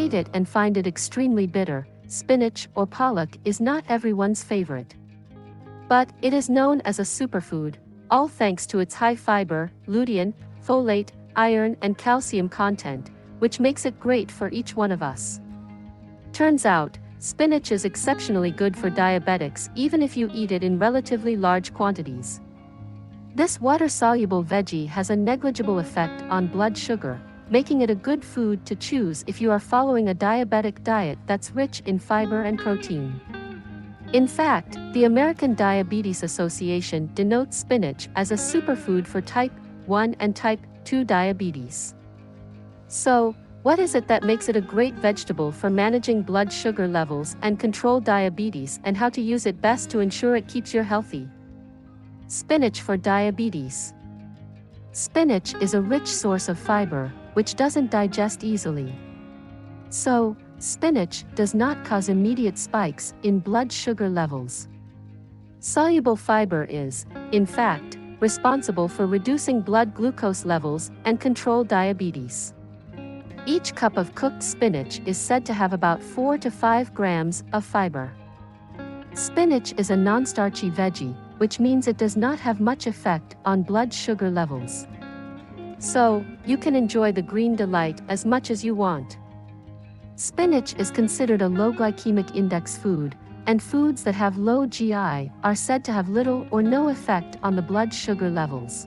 hate it and find it extremely bitter, spinach or pollock is not everyone's favorite. But it is known as a superfood, all thanks to its high fiber, lutein, folate, iron and calcium content, which makes it great for each one of us. Turns out, spinach is exceptionally good for diabetics even if you eat it in relatively large quantities. This water-soluble veggie has a negligible effect on blood sugar, making it a good food to choose if you are following a diabetic diet that's rich in fiber and protein. In fact, the American Diabetes Association denotes spinach as a superfood for type 1 and type 2 diabetes. So, what is it that makes it a great vegetable for managing blood sugar levels and control diabetes, and how to use it best to ensure it keeps you healthy? Spinach for diabetes. Spinach is a rich source of fiber, which doesn't digest easily. So, spinach does not cause immediate spikes in blood sugar levels. Soluble fiber is, in fact, responsible for reducing blood glucose levels and control diabetes. Each cup of cooked spinach is said to have about 4 to 5 grams of fiber. Spinach is a non-starchy veggie, which means it does not have much effect on blood sugar levels. So, you can enjoy the green delight as much as you want. Spinach is considered a low glycemic index food, and foods that have low GI are said to have little or no effect on the blood sugar levels.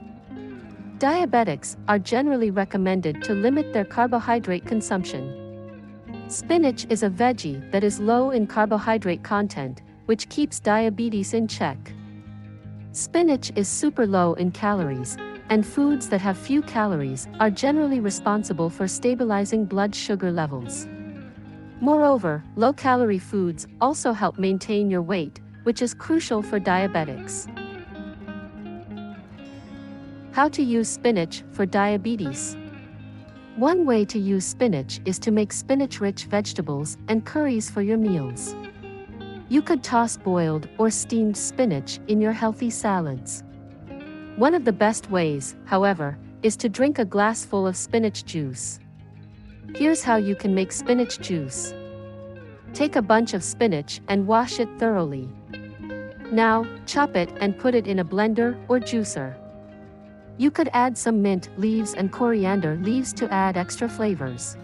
Diabetics are generally recommended to limit their carbohydrate consumption. Spinach is a veggie that is low in carbohydrate content, which keeps diabetes in check. Spinach is super low in calories, and foods that have few calories are generally responsible for stabilizing blood sugar levels. Moreover, low-calorie foods also help maintain your weight, which is crucial for diabetics. How to use spinach for diabetes. One way to use spinach is to make spinach-rich vegetables and curries for your meals. You could toss boiled or steamed spinach in your healthy salads. One of the best ways, however, is to drink a glass full of spinach juice. Here's how you can make spinach juice. Take a bunch of spinach and wash it thoroughly. Now, chop it and put it in a blender or juicer. You could add some mint leaves and coriander leaves to add extra flavors.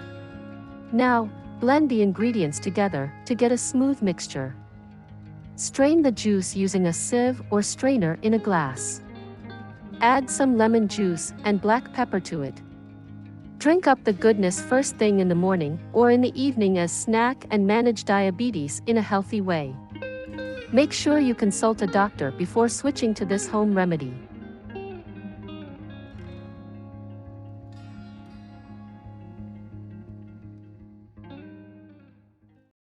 Now, blend the ingredients together to get a smooth mixture. Strain the juice using a sieve or strainer in a glass. Add some lemon juice and black pepper to it. Drink up the goodness first thing in the morning or in the evening as snack and manage diabetes in a healthy way. Make sure you consult a doctor before switching to this home remedy.